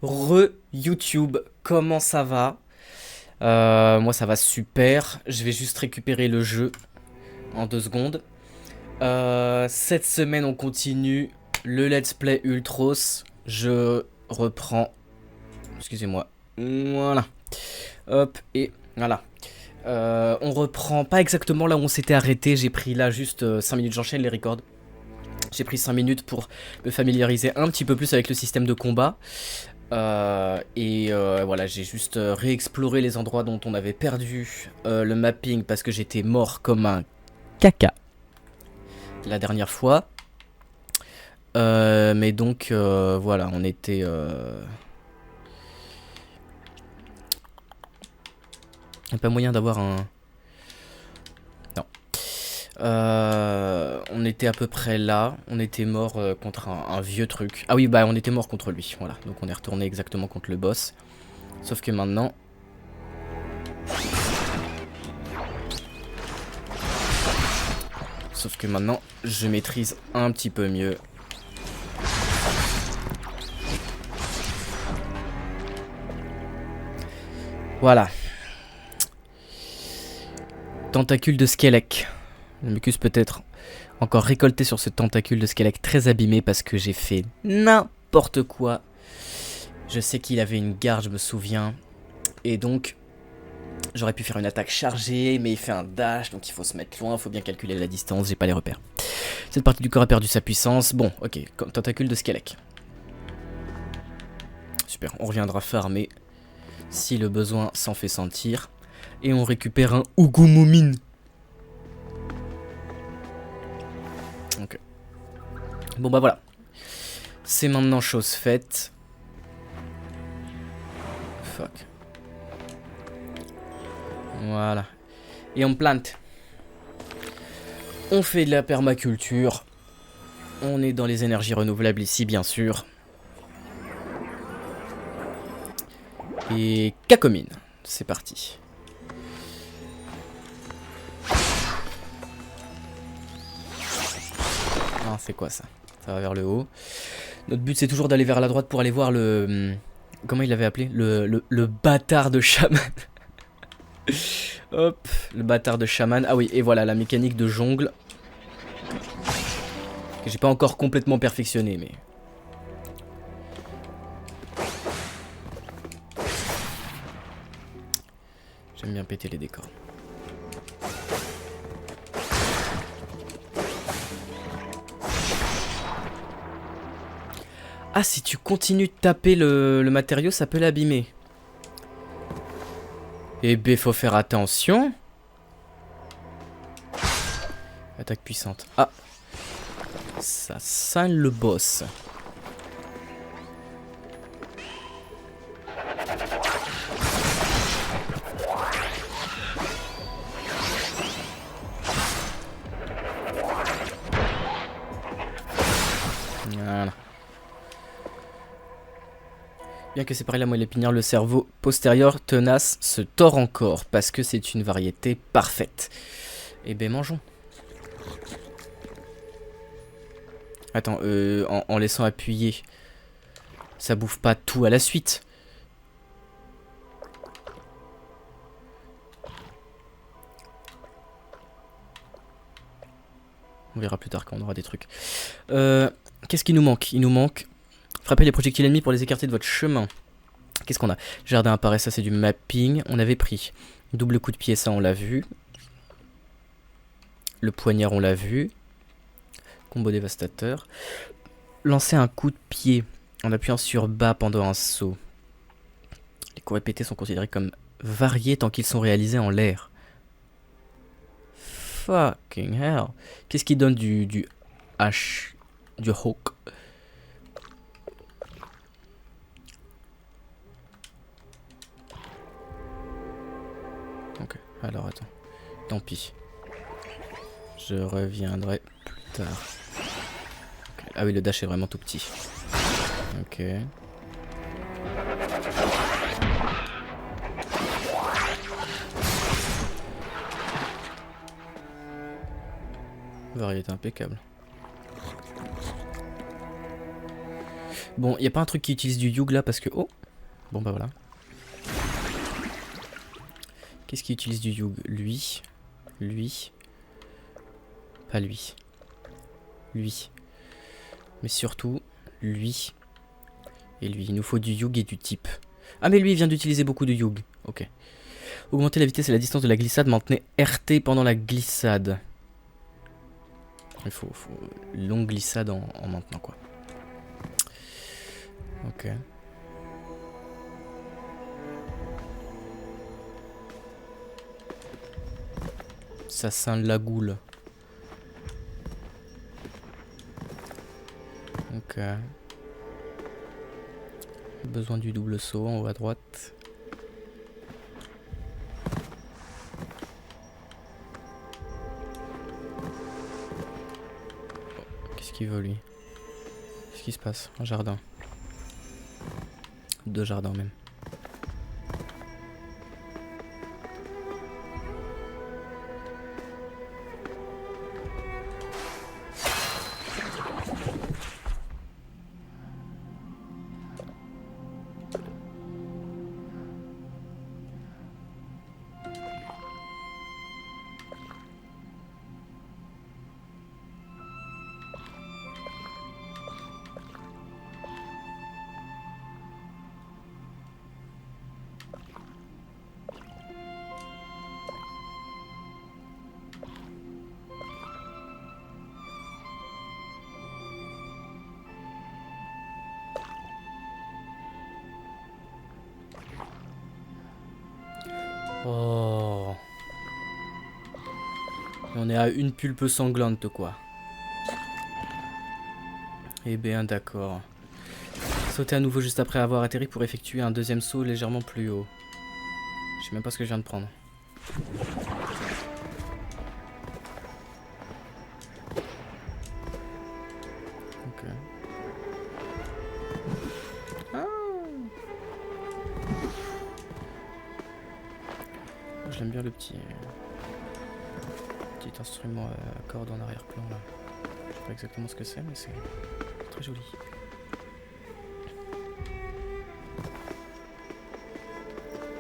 YouTube, comment ça va? Moi ça va super, je vais juste récupérer le jeu en 2 secondes. Cette semaine on continue le let's play Ultros, je reprends, excusez-moi, voilà, hop et voilà. On reprend pas exactement là où on s'était arrêté, j'ai pris là juste 5 minutes, j'enchaîne les records. J'ai pris 5 minutes pour me familiariser un petit peu plus avec le système de combat. Voilà, j'ai juste réexploré les endroits dont on avait perdu le mapping parce que j'étais mort comme un caca la dernière fois. Mais donc voilà, on était... Y a pas moyen d'avoir un... Non. On était à peu près là. On était mort contre un vieux truc. Ah oui, bah on était mort contre lui. Voilà, donc on est retourné exactement contre le boss. Sauf que maintenant... je maîtrise un petit peu mieux. Voilà. Tentacule de Skellek. Le mucus peut être encore récolté sur ce tentacule de Skellek très abîmé parce que j'ai fait n'importe quoi. Je sais qu'il avait une garde, je me souviens. Et donc, j'aurais pu faire une attaque chargée, mais il fait un dash, donc il faut se mettre loin, il faut bien calculer la distance, j'ai pas les repères. Cette partie du corps a perdu sa puissance. Bon, ok, tentacule de Skellek. Super, on reviendra farmer si le besoin s'en fait sentir. Et on récupère un Ugumumin. Ok. Bon bah voilà. C'est maintenant chose faite. Fuck. Voilà. Et on plante. On fait de la permaculture. On est dans les énergies renouvelables ici, bien sûr. Et cacomine. C'est parti. Ah, c'est quoi ça? Ça va vers le haut. Notre but c'est toujours d'aller vers la droite pour aller voir le... Comment il l'avait appelé? Le bâtard de chaman. Hop, le bâtard de chaman. Ah oui, et voilà, la mécanique de jongle. Que j'ai pas encore complètement perfectionné, mais... J'aime bien péter les décors. Ah, si tu continues de taper le matériau, ça peut l'abîmer. Eh ben, faut faire attention. Attaque puissante. Ah. Ça sent le boss. Voilà. Bien que séparer la moelle épinière, le cerveau postérieur tenace se tord encore parce que c'est une variété parfaite. Eh ben mangeons. Attends, en laissant appuyer, ça bouffe pas tout à la suite. On verra plus tard quand on aura des trucs. Qu'est-ce qui nous manque? Il nous manque... Frapper les projectiles ennemis pour les écarter de votre chemin. Qu'est-ce qu'on a? Jardin apparaît, ça c'est du mapping. On avait pris double coup de pied, ça on l'a vu. Le poignard on l'a vu. Combo dévastateur. Lancer un coup de pied en appuyant sur bas pendant un saut. Les coups répétés sont considérés comme variés tant qu'ils sont réalisés en l'air. Fucking hell. Qu'est-ce qui donne du H, du hawk? Ok, alors attends. Tant pis. Je reviendrai plus tard. Okay. Ah oui, le dash est vraiment tout petit. Ok. Variété impeccable. Bon, y a pas un truc qui utilise du Yug là parce que... Oh. Bon bah voilà. Qu'est-ce qui utilise du Yug? Lui. Lui. Pas lui. Lui. Mais surtout, lui. Et lui. Il nous faut du Yug et du type. Ah mais lui il vient d'utiliser beaucoup de Yug. Ok. Augmenter la vitesse et la distance de la glissade. Maintenez RT pendant la glissade. Il faut longue glissade en maintenant quoi. Ok. Ça sent la goule. Ok. Besoin du double saut en haut à droite. Qu'est-ce qu'il veut lui? Qu'est-ce qui se passe? Un jardin. 2 jardins même. Oh. On est à une pulpe sanglante quoi. Eh bien d'accord. Sauter à nouveau juste après avoir atterri pour effectuer un deuxième saut légèrement plus haut. Je sais même pas ce que je viens de prendre. Ok. Ah. Je l'aime bien le petit instrument à cordes en arrière-plan là. Je sais pas exactement ce que c'est mais c'est très joli.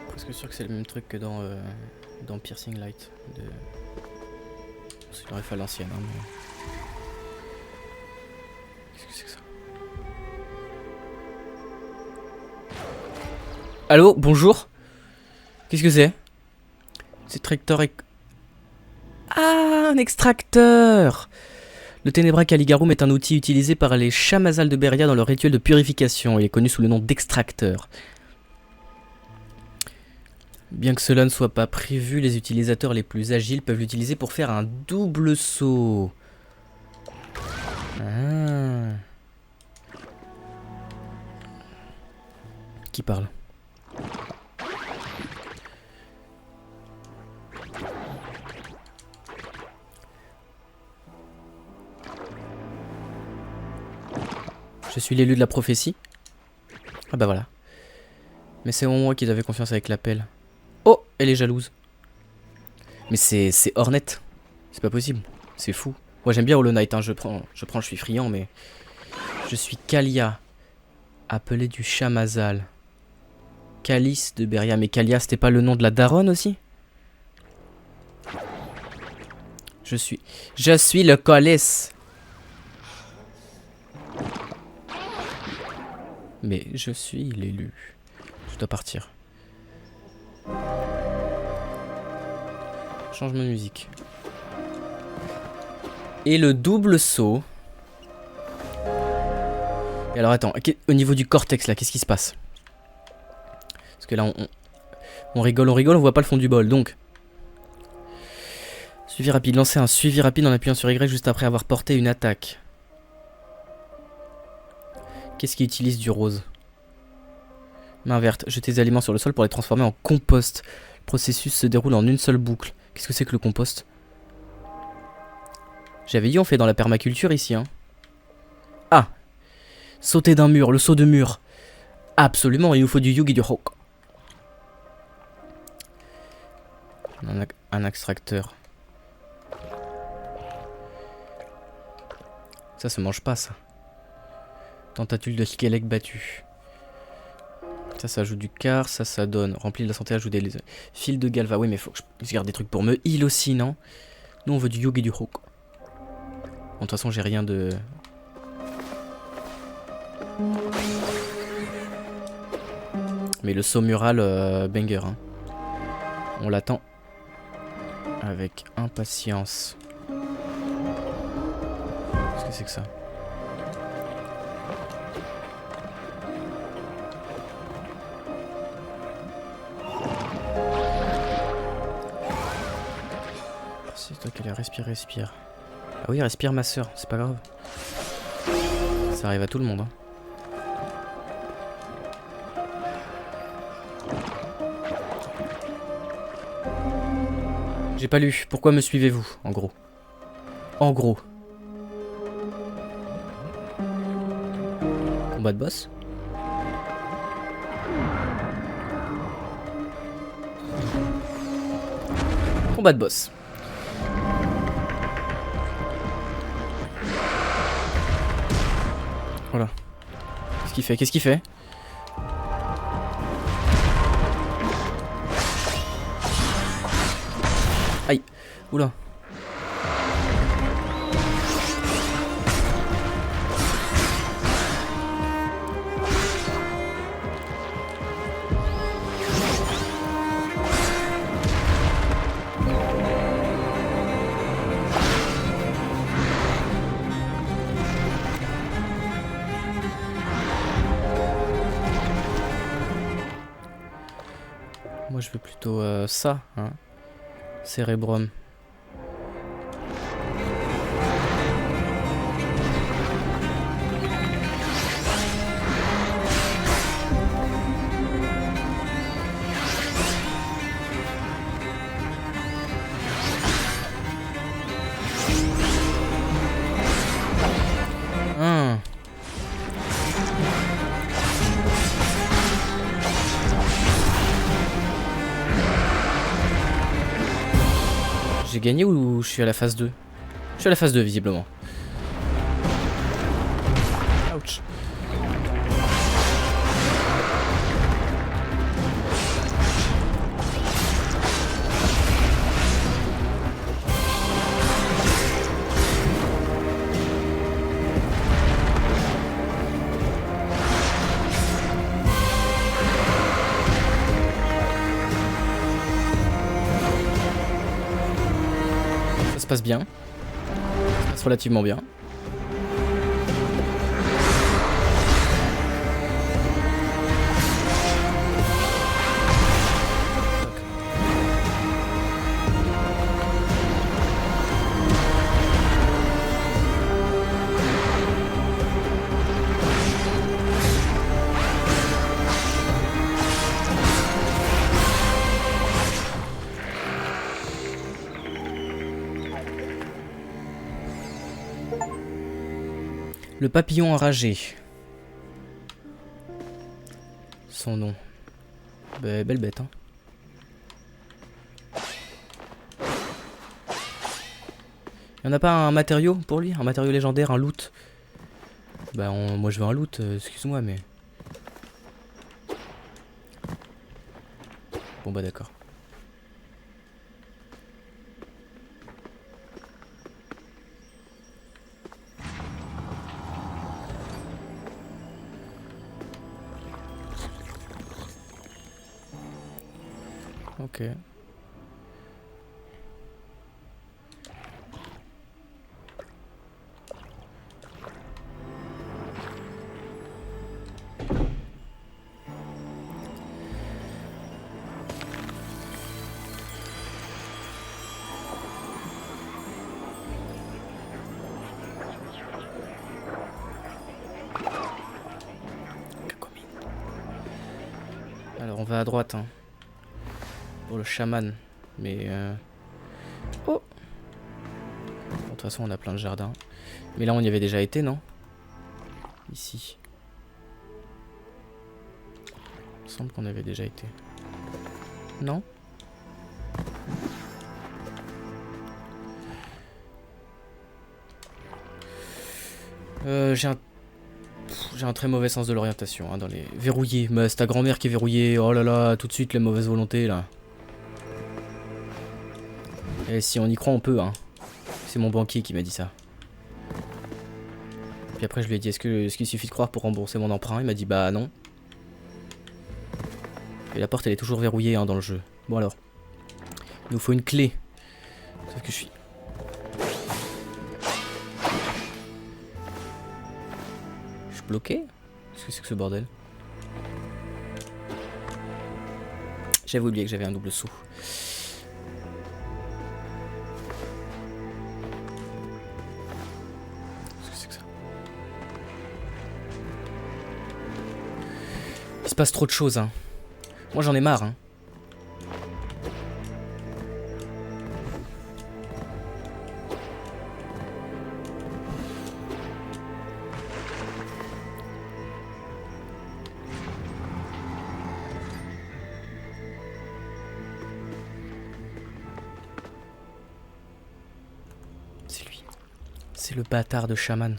Presque sûr que c'est le même truc que dans Piercing Light. Il aurait fallu l'ancienne. Hein, mais... Qu'est-ce que c'est que ça? Allô, bonjour. Qu'est-ce que c'est? C'est tracteur et... Ah, un extracteur. Le Ténébra Caligarum est un outil utilisé par les Chamazal de Beria dans leur rituel de purification. Il est connu sous le nom d'extracteur. Bien que cela ne soit pas prévu, les utilisateurs les plus agiles peuvent l'utiliser pour faire un double saut. Ah. Qui parle? Je suis l'élu de la prophétie. Ah bah voilà. Mais c'est en moi qu'ils avaient confiance avec l'appel. Oh, elle est jalouse. Mais c'est Hornet. C'est pas possible. C'est fou. Moi j'aime bien Hollow Knight, hein. Je prends, je suis friand, mais... Je suis Kalia. Appelé du Chamazal. Calice de Beria. Mais Kalia, c'était pas le nom de la daronne aussi? Je suis le Calice. Mais je suis l'élu. Je dois partir. Changement de musique. Et le double saut. Et alors attends, au niveau du cortex là, qu'est-ce qui se passe? Parce que là on rigole, on voit pas le fond du bol. Donc, suivi rapide, lancer un suivi rapide en appuyant sur Y juste après avoir porté une attaque. Qu'est-ce qui utilise du rose? Main verte, jeter des aliments sur le sol pour les transformer en compost. Le processus se déroule en une seule boucle. Qu'est-ce que c'est que le compost? J'avais dit on fait dans la permaculture ici, hein. Ah, sauter d'un mur, le saut de mur. Absolument, il nous faut du Yug et du Hawk. Un extracteur. Ça se mange pas, ça. Tentacule de squelette battu. Ça ajoute du quart, ça donne. Rempli de la santé, ajoute des fils de galva. Oui, mais faut que je garde des trucs pour me heal aussi, non? Nous, on veut du yoga et du hook. Bon, de toute façon, j'ai rien de... Mais le saut mural, banger. Hein. On l'attend. Avec impatience. Qu'est-ce que c'est que ça? C'est toi qui allais respire, respire. Ah oui, respire ma soeur, c'est pas grave. Ça arrive à tout le monde. Hein. J'ai pas lu. Pourquoi me suivez-vous, en gros? En gros. Combat de boss. Combat de boss. Voilà. Qu'est-ce qu'il fait? Qu'est-ce qu'il fait? Aïe. Oula. Moi je veux plutôt ça, hein. Cérébrum. J'ai gagné ou je suis à la phase 2? Je suis à la phase 2 visiblement. Ouch. Ça se passe bien. Ça se passe relativement bien. Le papillon enragé. Son nom. Bah, belle bête, hein. Y'en a pas un matériau pour lui? Un matériau légendaire, un loot? Bah, moi je veux un loot, excuse-moi, mais... Bon bah d'accord. Ok. Alors on va à droite, hein. Pour le chaman. Mais oh. Bon, de toute façon on a plein de jardins. Mais là on y avait déjà été, non? Ici. Il me semble qu'on avait déjà été. Non? J'ai un... J'ai un très mauvais sens de l'orientation hein, dans les... Verrouillé, mais c'est ta grand-mère qui est verrouillée. Oh là là, tout de suite les mauvaises volontés là. Et si on y croit on peut hein. C'est mon banquier qui m'a dit ça. Puis après je lui ai dit est-ce qu'il suffit de croire pour rembourser mon emprunt? Il m'a dit bah non. Et la porte elle est toujours verrouillée hein, dans le jeu. Bon alors. Il nous faut une clé. Sauf que je suis... Je suis bloqué? Qu'est-ce que c'est que ce bordel? J'avais oublié que j'avais un double saut. Qu'est-ce que c'est que ça? Il se passe trop de choses hein. Moi j'en ai marre hein. C'est lui. C'est le bâtard de chaman.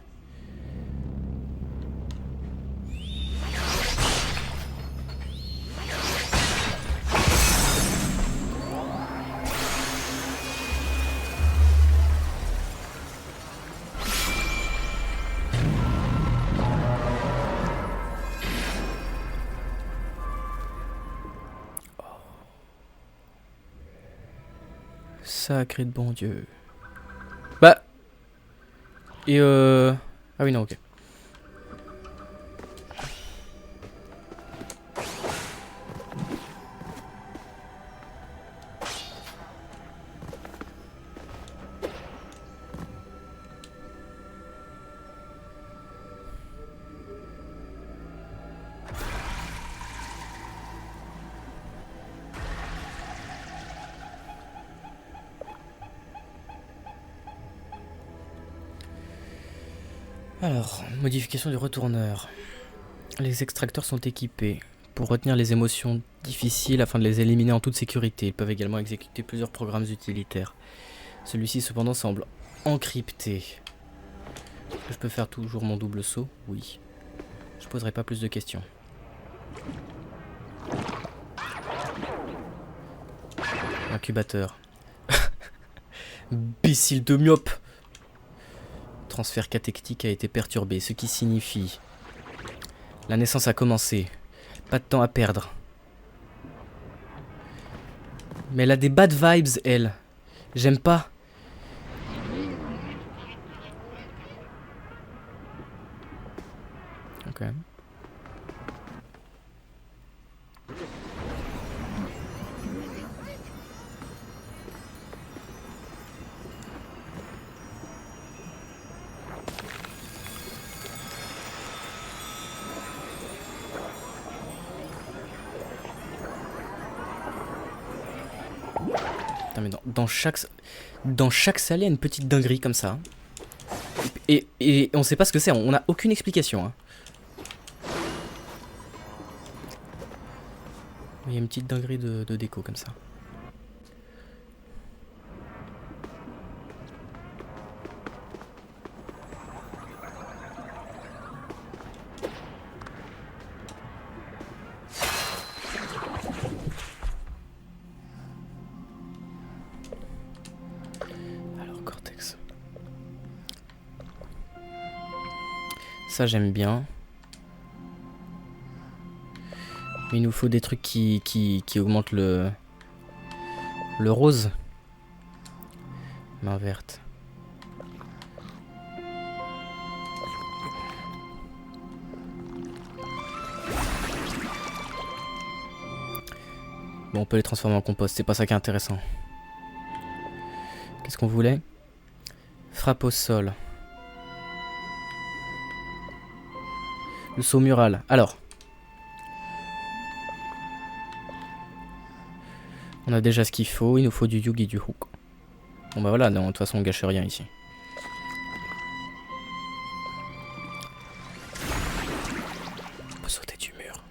Sacré de bon Dieu. Bah. Et ah oui non ok. Alors, modification du retourneur. Les extracteurs sont équipés pour retenir les émotions difficiles afin de les éliminer en toute sécurité. Ils peuvent également exécuter plusieurs programmes utilitaires. Celui-ci cependant semble encrypté. Est-ce que je peux faire toujours mon double saut? Oui. Je poserai pas plus de questions. Incubateur. Imbécile de myope. Transfert catectique a été perturbé, ce qui signifie... La naissance a commencé. Pas de temps à perdre. Mais elle a des bad vibes, elle. J'aime pas. Ok. Putain, mais dans chaque salle, il y a une petite dinguerie comme ça. Et on sait pas ce que c'est, on a aucune explication. Hein. Il y a une petite dinguerie de déco comme ça. Alors, Cortex. Ça, j'aime bien. Mais il nous faut des trucs qui augmentent le rose. Main verte. Bon, on peut les transformer en compost, c'est pas ça qui est intéressant. Qu'est-ce qu'on voulait? Frappe au sol. Le saut mural. Alors. On a déjà ce qu'il faut, il nous faut du Yugi et du Hook. Bon bah voilà, non, de toute façon on gâche rien ici. On peut sauter du mur.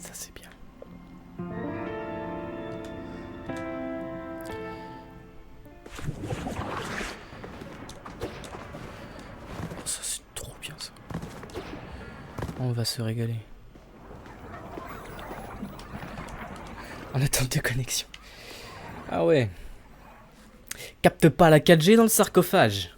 Ça c'est bien. Oh, ça c'est trop bien ça. On va se régaler. En attente de connexion. Ah ouais. Capte pas la 4G dans le sarcophage.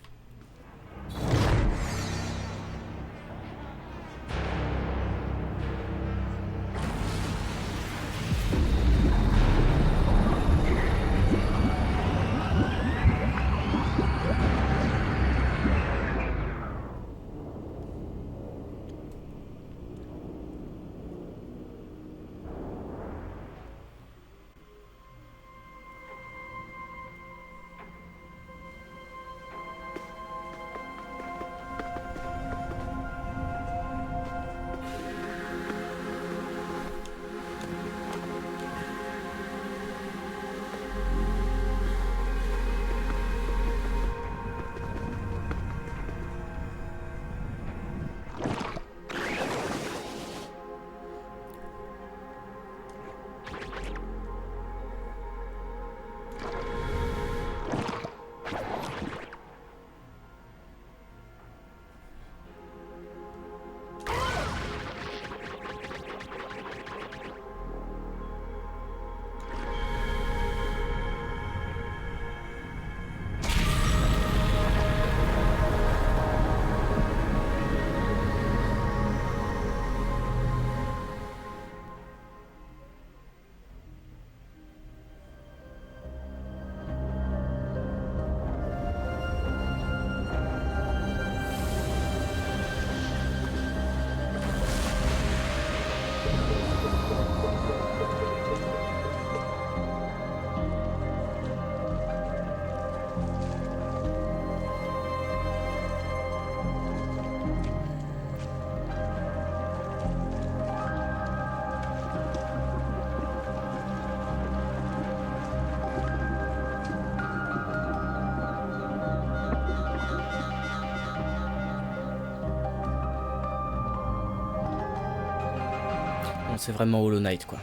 Bon, c'est vraiment Hollow Knight quoi.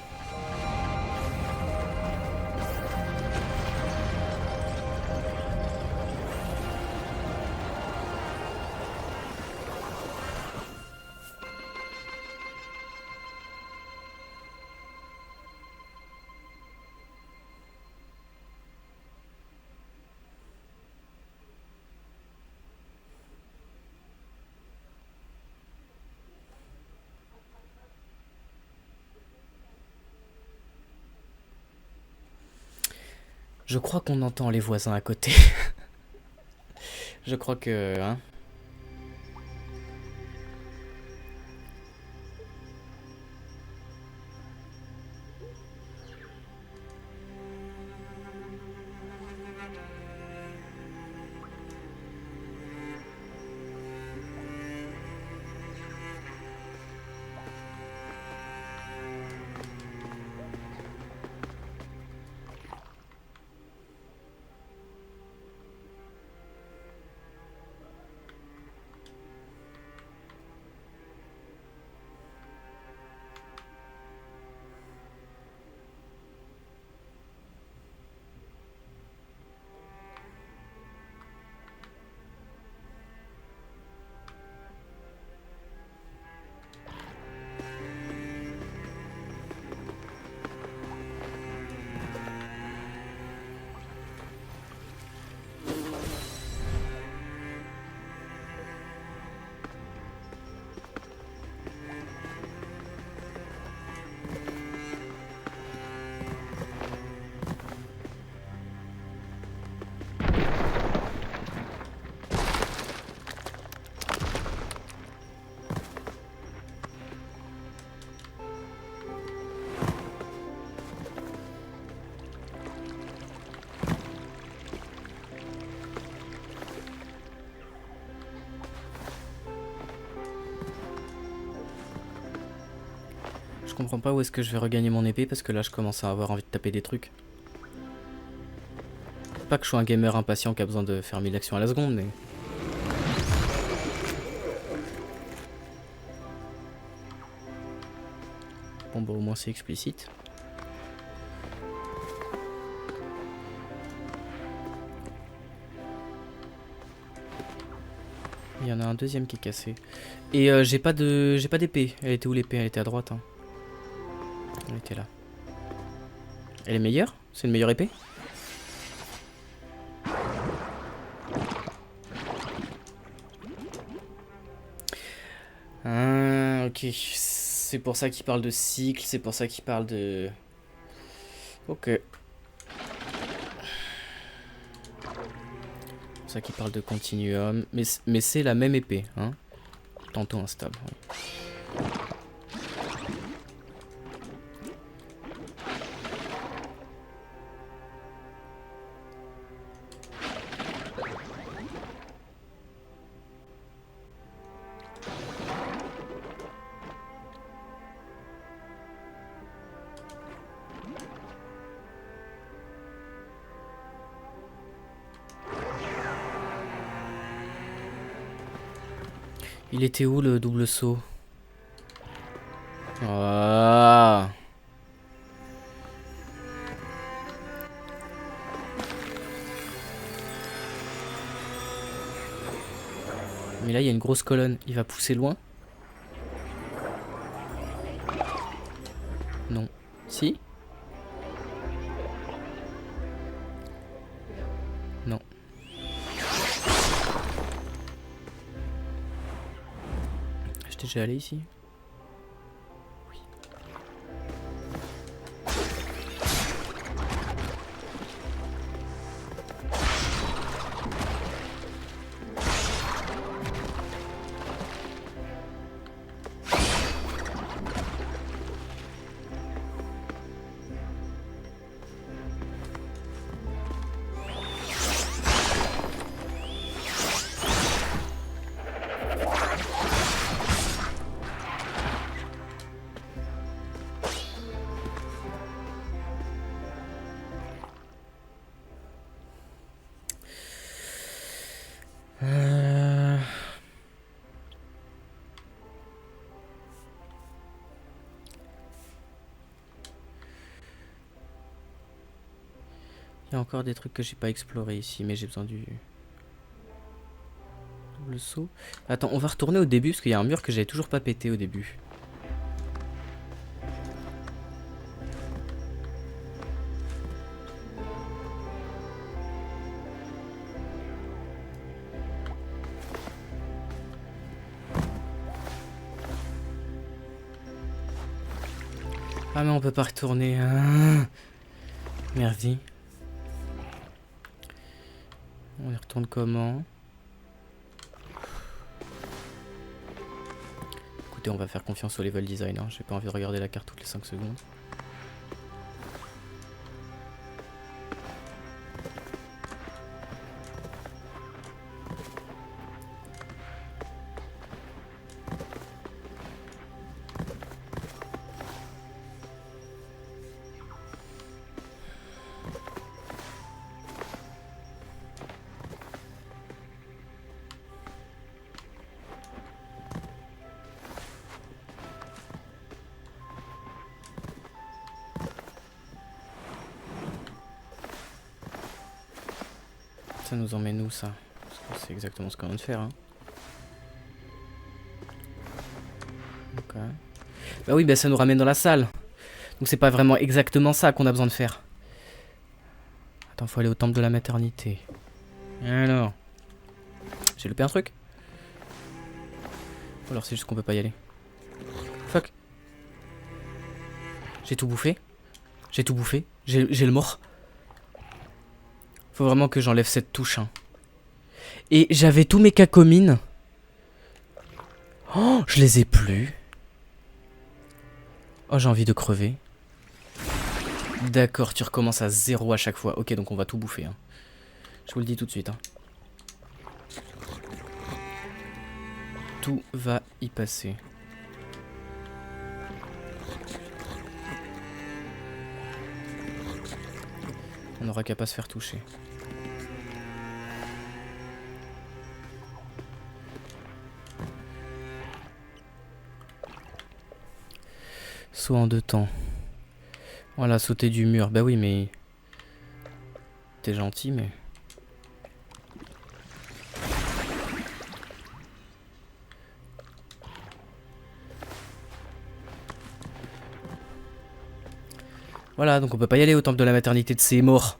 Je crois qu'on entend les voisins à côté. Je crois que... Hein. Je comprends pas où est-ce que je vais regagner mon épée parce que là je commence à avoir envie de taper des trucs. Pas que je sois un gamer impatient qui a besoin de faire 1000 actions à la seconde, mais... Bon bah au moins c'est explicite. Il y en a un deuxième qui est cassé. Et j'ai pas d'épée. Elle était où l'épée? Elle était à droite. Hein. Elle était là. Elle est meilleure? C'est une meilleure épée? Ah, ok. C'est pour ça qu'il parle de cycle, c'est pour ça qu'il parle de... Ok. C'est pour ça qu'il parle de continuum. Mais c'est la même épée, hein. Tantôt instable, oui. Il était où le double saut? Ah. Mais là il y a une grosse colonne. Il va pousser loin? Non. Si? Non. J'étais déjà allé ici? Oui. Il y a encore des trucs que j'ai pas explorés ici, mais j'ai besoin du double saut. Attends, on va retourner au début parce qu'il y a un mur que j'avais toujours pas pété au début. Ah mais on peut pas retourner. Ah. Merci. On y retourne comment? Écoutez, on va faire confiance au level design. Hein. J'ai pas envie de regarder la carte toutes les 5 secondes. Ça nous emmène où ça? Parce que c'est exactement ce qu'on vient de faire. Hein. Ok. Bah oui, bah ça nous ramène dans la salle. Donc c'est pas vraiment exactement ça qu'on a besoin de faire. Attends, faut aller au temple de la maternité. Alors. J'ai loupé un truc? Ou alors c'est juste qu'on peut pas y aller. Fuck. J'ai tout bouffé. J'ai tout bouffé. J'ai le mort. Faut vraiment que j'enlève cette touche. Hein. Et j'avais tous mes cacomines. Oh, je les ai plus. Oh, j'ai envie de crever. D'accord, tu recommences à 0 à chaque fois. Ok, donc on va tout bouffer. Hein. Je vous le dis tout de suite. Hein. Tout va y passer. On n'aura qu'à pas se faire toucher. Saut en 2 temps. Voilà, sauter du mur. Bah oui, mais... T'es gentil, mais... Voilà, donc on peut pas y aller au temple de la maternité de ces morts.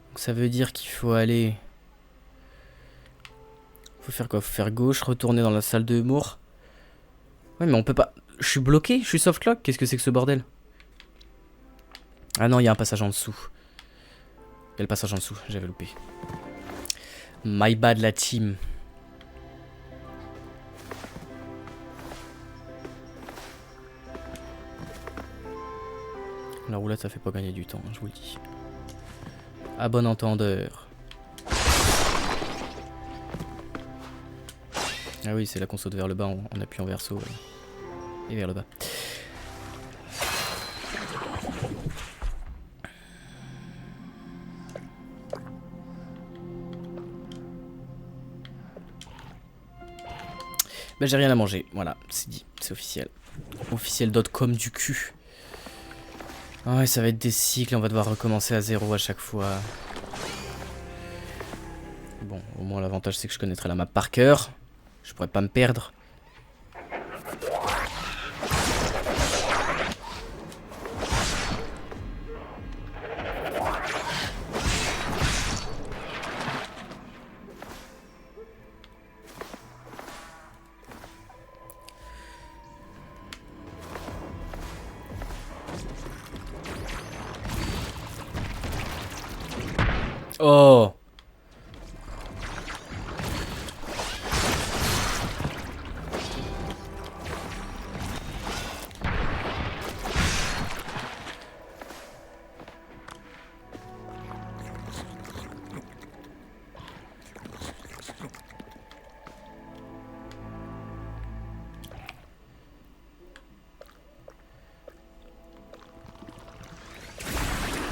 Donc ça veut dire qu'il faut aller... Faut faire quoi? Faut faire gauche, retourner dans la salle de morts. Ouais, mais on peut pas... Je suis bloqué, je suis softlock. Qu'est-ce que c'est que ce bordel? Ah non, il y a un passage en dessous. Il y a le passage en dessous, j'avais loupé. My bad la team. La roulade ça fait pas gagner du temps, je vous le dis. À bon entendeur. Ah oui, c'est là qu'on saute vers le bas en appuyant verso. Et vers le bas. Bah j'ai rien à manger, voilà, c'est dit, c'est officiel. Officiel.com du cul. Ah ouais, ça va être des cycles, on va devoir recommencer à zéro à chaque fois. Bon, au moins l'avantage c'est que je connaîtrai la map par cœur. Je pourrais pas me perdre. Oh!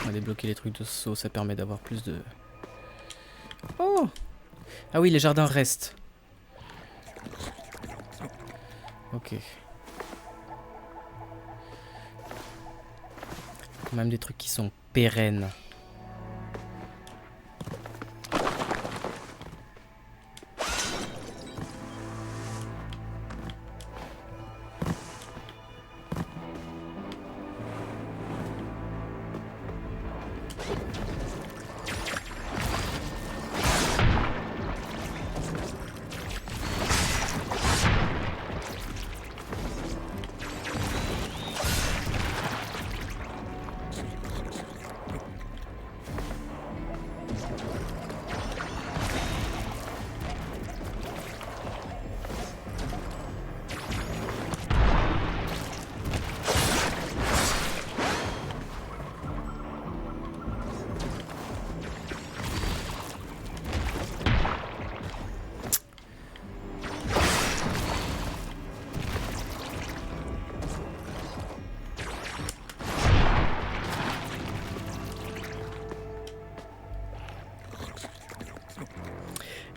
On va débloquer les trucs de saut, ça permet d'avoir plus de... Oh! Ah oui, les jardins restent. Ok. Même des trucs qui sont pérennes.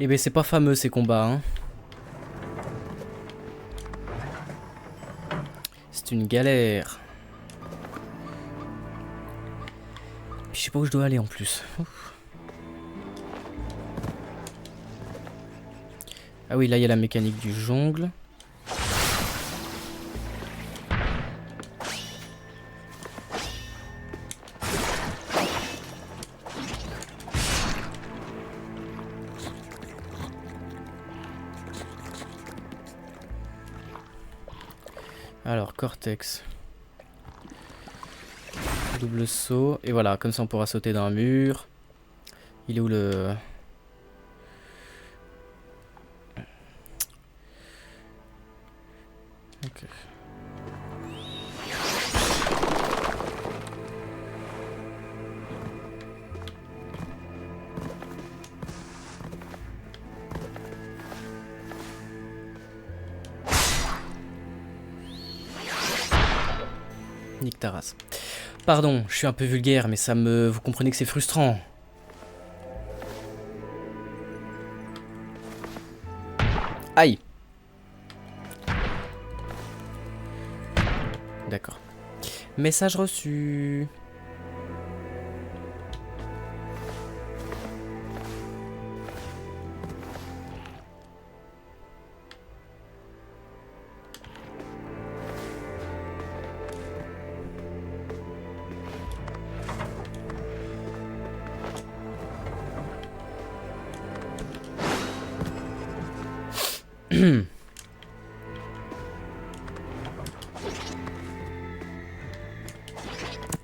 Eh ben c'est pas fameux ces combats, hein. C'est une galère. Puis je sais pas où je dois aller en plus. Ouf. Ah oui, là il y a la mécanique du jongle. Alors, cortex. Double saut. Et voilà, comme ça on pourra sauter d'un mur. Il est où le... Ok. Nique ta race. Pardon, je suis un peu vulgaire, mais ça me... Vous comprenez que c'est frustrant. Aïe. D'accord. Message reçu.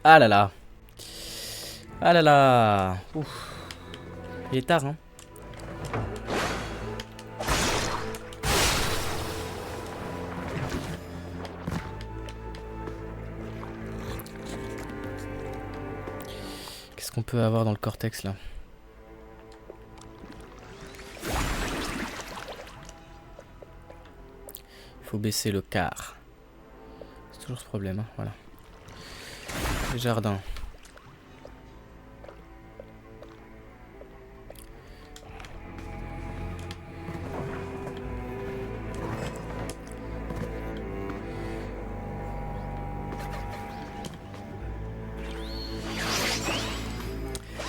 Ah là là. Ah là là. Ouf. Il est tard, hein. Qu'est-ce qu'on peut avoir dans le cortex, là? Il faut baisser le quart. C'est toujours ce problème, hein. Voilà. Les jardins.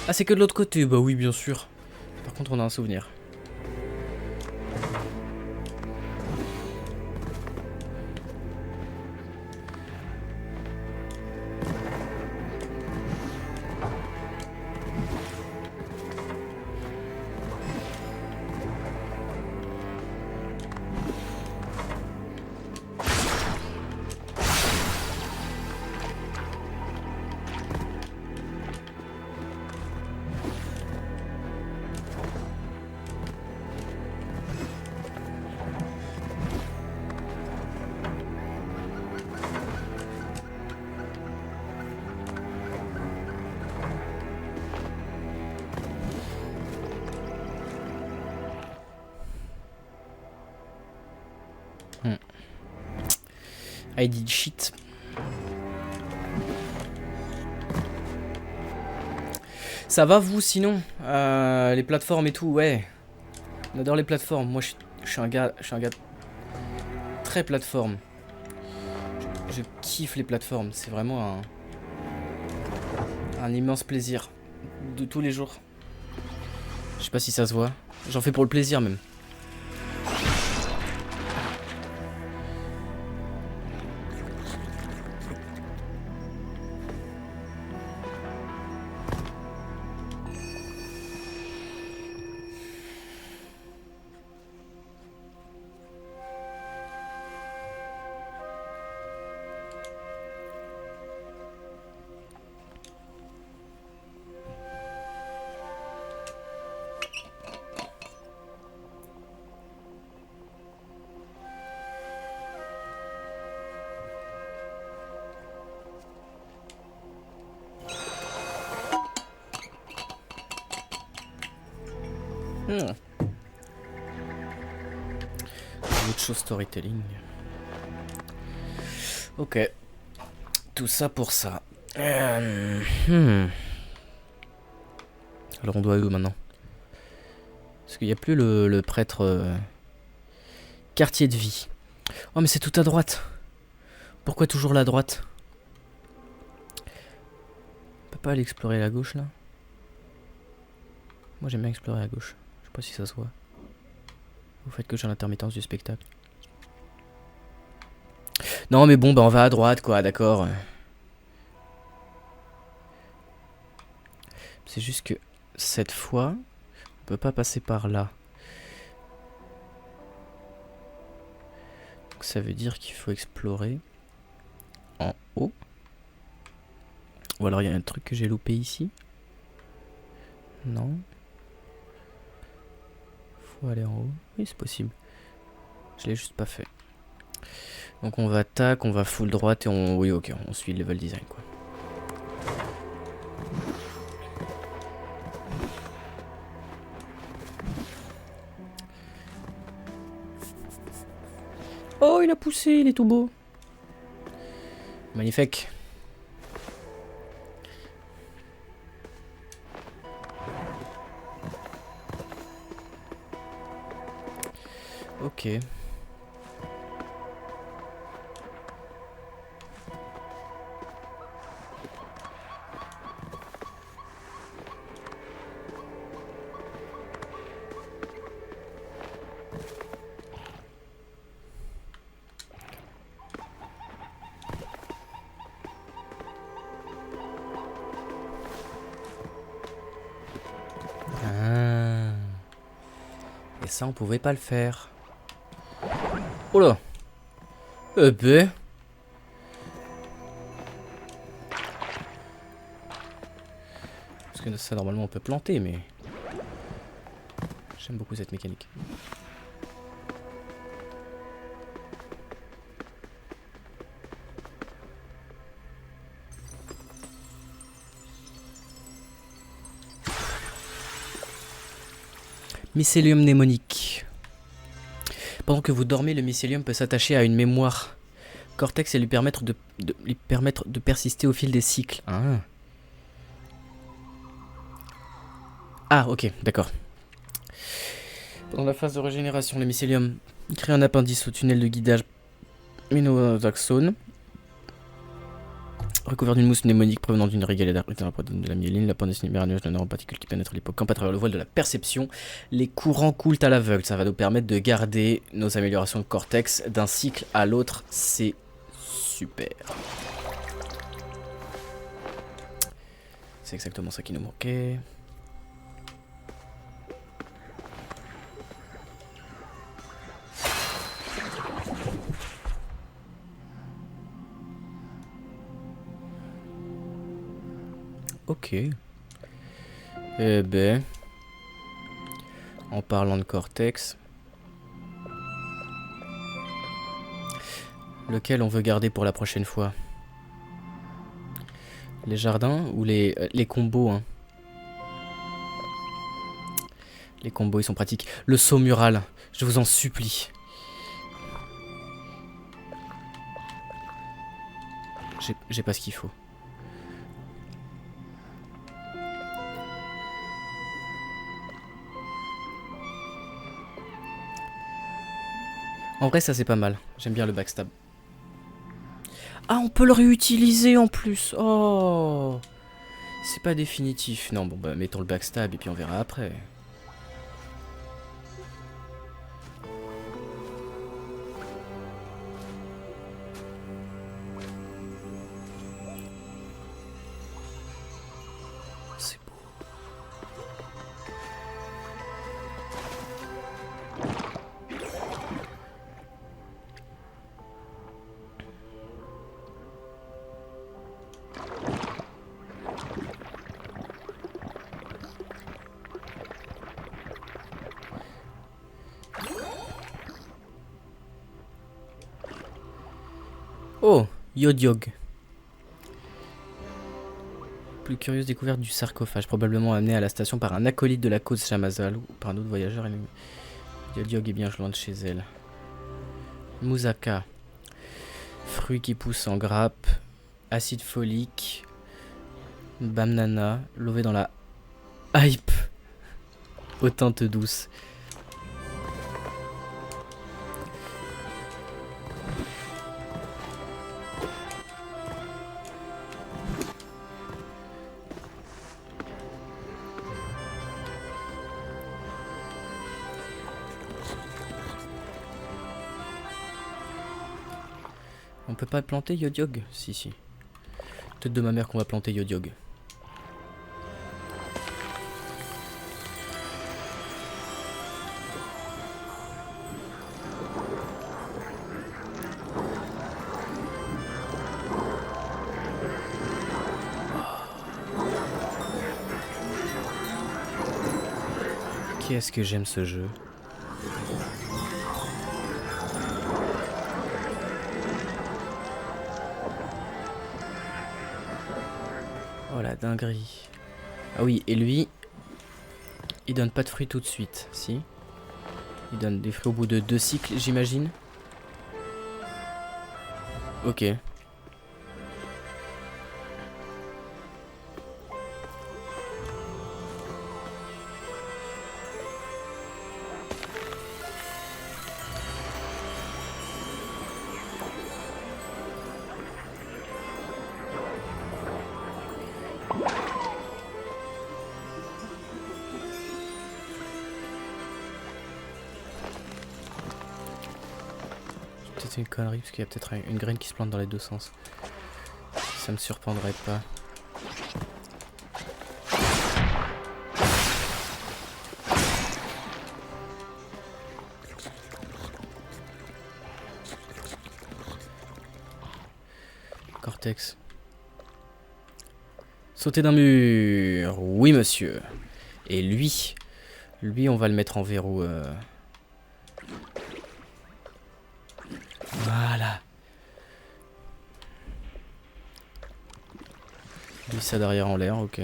Ah, c'est que de l'autre côté? Bah oui, bien sûr. Par contre, on a un souvenir. I did shit. Ça va vous sinon les plateformes et tout, ouais. On adore les plateformes. Moi je suis un gars très plateforme. Je kiffe les plateformes. C'est vraiment un immense plaisir de tous les jours. Je sais pas si ça se voit. J'en fais pour le plaisir même. Autre chose storytelling. Ok. Tout ça pour ça. Alors on doit aller où maintenant? Parce qu'il n'y a plus le prêtre quartier de vie. Oh mais c'est tout à droite. Pourquoi toujours la droite? On peut pas aller explorer la gauche là? Moi j'aime bien explorer la gauche. Je sais pas si ça se voit. Vous faites que j'ai l'intermittence du spectacle. Non mais bon bah on va à droite quoi, d'accord. C'est juste que cette fois, on peut pas passer par là. Donc ça veut dire qu'il faut explorer en haut. Ou alors il y a un truc que j'ai loupé ici. Non. Faut aller en haut. Oui c'est possible. Je l'ai juste pas fait. Donc on va tac, on va full droite et on... Oui ok, on suit le level design quoi. Oh il a poussé, il est tout beau. Magnifique. Ok. Ah. Et ça on pouvait pas le faire. Oh là. Ben. Parce que ça, normalement, on peut planter, mais... J'aime beaucoup cette mécanique. Mycélium mnémonique. Pendant que vous dormez, le mycélium peut s'attacher à une mémoire cortex et lui permettre de persister au fil des cycles. Ah, ok, d'accord. Pendant la phase de régénération, le mycélium crée un appendice au tunnel de guidage ménoaxone. Recouvert d'une mousse mnémonique provenant d'une régalée de la myéline, l'appendice numéraneuse d'un neuroparticule qui pénètre l'hippocampe à travers le voile de la perception. Les courants coulent à l'aveugle. Ça va nous permettre de garder nos améliorations de cortex d'un cycle à l'autre. C'est super. C'est exactement ça qui nous manquait. Ok. Eh ben... En parlant de cortex... Lequel on veut garder pour la prochaine fois? Les jardins ou les combos hein. Les combos ils sont pratiques. Le saut mural, je vous en supplie. J'ai pas ce qu'il faut. En vrai, ça c'est pas mal. J'aime bien le backstab. Ah, on peut le réutiliser en plus. Oh, c'est pas définitif. Non, bon, bah mettons le backstab et puis on verra après. C'est beau. Oh, Yodiog. Plus curieuse découverte du sarcophage, probablement amené à la station par un acolyte de la cause Chamazal ou par un autre voyageur. Yodiog est bien loin de chez elle. Moussaka. Fruits qui poussent en grappe. Acide folique. Bamnana. Lové dans la hype. Aux teintes douces. On peut pas planter Yodiog? Si, si. Peut-être de ma mère qu'on va planter Yodiog. Qu'est-ce que j'aime ce jeu. Oh la dinguerie. Ah oui, et lui, il donne pas de fruits tout de suite, si? Il donne des fruits au bout de 2 cycles, j'imagine. Ok. C'est une connerie parce qu'il y a peut-être une graine qui se plante dans les deux sens. Ça me surprendrait pas. Cortex. Sauter d'un mur. Oui, monsieur. Et lui, on va le mettre en verrou. Voilà. Glisse ça derrière en l'air, ok.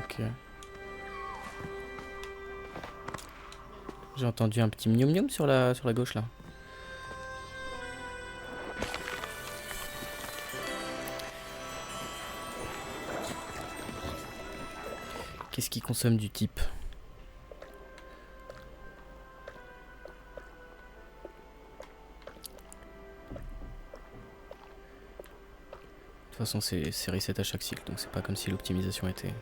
Ok. J'ai entendu un petit miaum miaum sur la gauche là. Qu'est-ce qui consomme du type? De toute façon c'est reset à chaque cycle, donc c'est pas comme si l'optimisation était...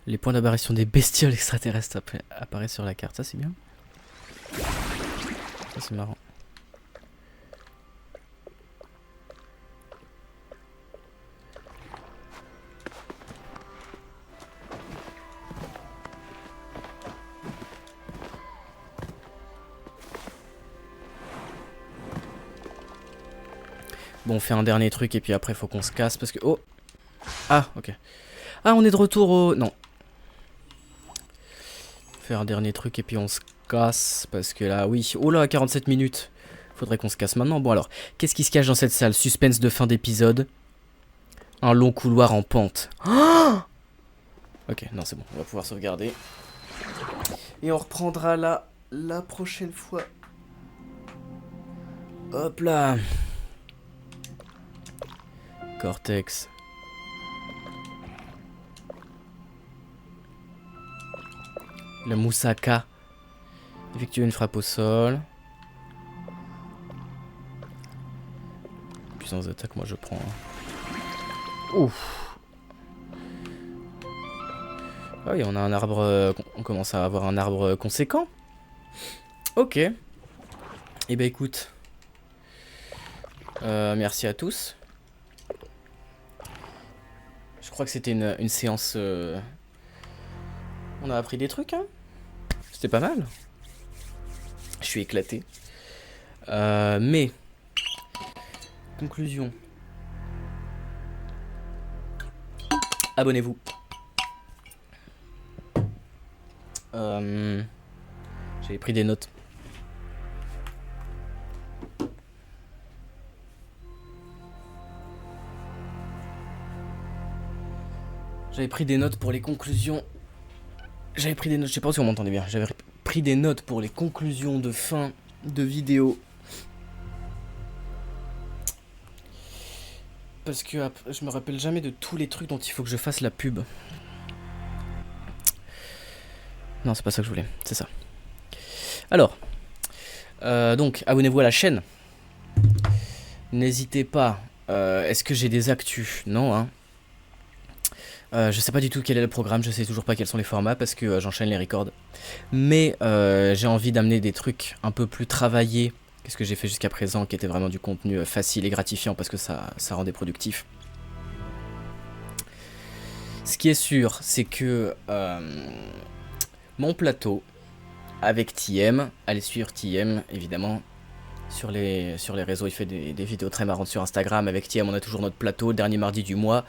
Les points d'apparition des bestioles extraterrestres apparaissent sur la carte, ça c'est bien. Ça c'est marrant. Bon, on fait un dernier truc et puis après faut qu'on se casse parce que... Oh! Ah, ok. Ah, on est de retour au... Non. Faire un dernier truc et puis on se casse parce que là, oui. Oh là, 47 minutes. Faudrait qu'on se casse maintenant. Bon alors, qu'est-ce qui se cache dans cette salle? Suspense de fin d'épisode. Un long couloir en pente. Oh, ok, non c'est bon, on va pouvoir sauvegarder. Et on reprendra la prochaine fois. Hop là. Cortex. Le moussaka. Effectuer une frappe au sol. Puissance d'attaque, moi je prends. Ouf. Ah oui, on a un arbre. On commence à avoir un arbre conséquent. Ok. Eh ben écoute. Merci à tous. Je crois que c'était une séance. On a appris des trucs, hein. C'était pas mal. Je suis éclaté. Mais. Conclusion. Abonnez-vous. J'avais pris des notes. J'avais pris des notes pour les conclusions. J'avais pris des notes, je sais pas si on m'entendait bien. J'avais pris des notes pour les conclusions de fin de vidéo. Parce que je me rappelle jamais de tous les trucs dont il faut que je fasse la pub. Non, c'est pas ça que je voulais, c'est ça. Alors, donc, abonnez-vous à la chaîne. N'hésitez pas. Est-ce que j'ai des actus? Non, hein. Je sais pas du tout quel est le programme, je sais toujours pas quels sont les formats parce que j'enchaîne les records. Mais j'ai envie d'amener des trucs un peu plus travaillés que ce que j'ai fait jusqu'à présent, qui était vraiment du contenu facile et gratifiant parce que ça rendait productif. Ce qui est sûr, c'est que mon plateau avec TM, allez suivre TM évidemment. Sur les réseaux, il fait des vidéos très marrantes sur Instagram. Avec TM, on a toujours notre plateau, dernier mardi du mois.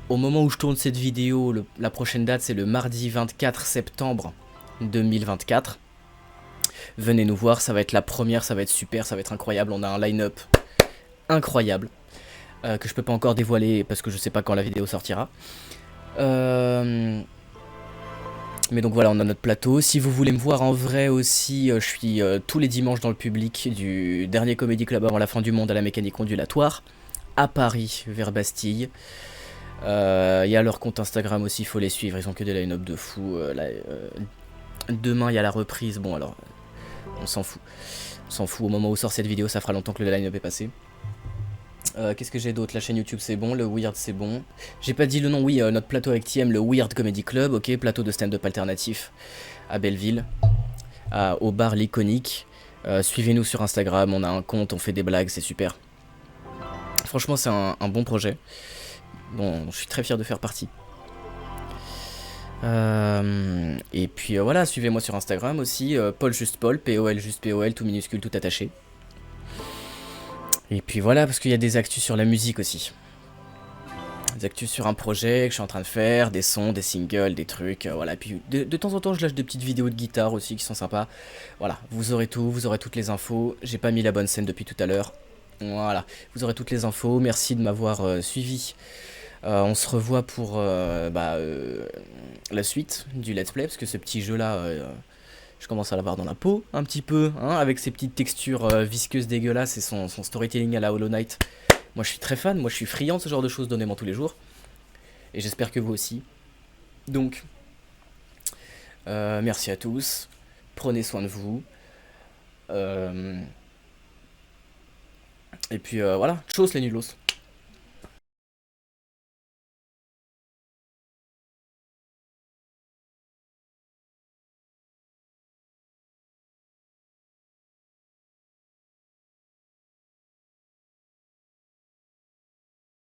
Au moment où je tourne cette vidéo, la prochaine date c'est le mardi 24 septembre 2024. Venez nous voir, ça va être la première, ça va être super, ça va être incroyable. On a un line-up incroyable que je peux pas encore dévoiler parce que je sais pas quand la vidéo sortira. Mais donc voilà, on a notre plateau. Si vous voulez me voir en vrai aussi, je suis tous les dimanches dans le public du dernier Comedy Club avant la fin du monde à la mécanique ondulatoire, à Paris, vers Bastille. Il y a leur compte Instagram aussi, il faut les suivre, ils ont que des line-up de fou. Demain, il y a la reprise, bon alors, on s'en fout. On s'en fout, au moment où sort cette vidéo, ça fera longtemps que le line-up est passé. Qu'est-ce que j'ai d'autre? La chaîne YouTube c'est bon, le Weird c'est bon. J'ai pas dit le nom, oui, notre plateau avec TM, le Weird Comedy Club, ok, plateau de stand-up alternatif à Belleville, au bar l'Iconique. Suivez-nous sur Instagram, on a un compte, on fait des blagues, c'est super. Franchement c'est un bon projet, dont je suis très fier de faire partie. Et puis voilà, suivez-moi sur Instagram aussi, Paul juste Paul, P-O-L juste P-O-L, tout minuscule, tout attaché. Et puis voilà, parce qu'il y a des actus sur la musique aussi. Des actus sur un projet que je suis en train de faire, des sons, des singles, des trucs, voilà. Puis de temps en temps, je lâche des petites vidéos de guitare aussi qui sont sympas. Voilà, vous aurez tout, vous aurez toutes les infos. J'ai pas mis la bonne scène depuis tout à l'heure. Voilà, vous aurez toutes les infos. Merci de m'avoir suivi. On se revoit pour la suite du let's play, parce que ce petit jeu là, je commence à l'avoir dans la peau un petit peu, hein, avec ses petites textures visqueuses dégueulasses et son storytelling à la Hollow Knight. Moi je suis très fan, moi je suis friand de ce genre de choses, donnez-moi tous les jours. Et j'espère que vous aussi. Donc, merci à tous, prenez soin de vous. Et puis voilà, tchuss les nulos.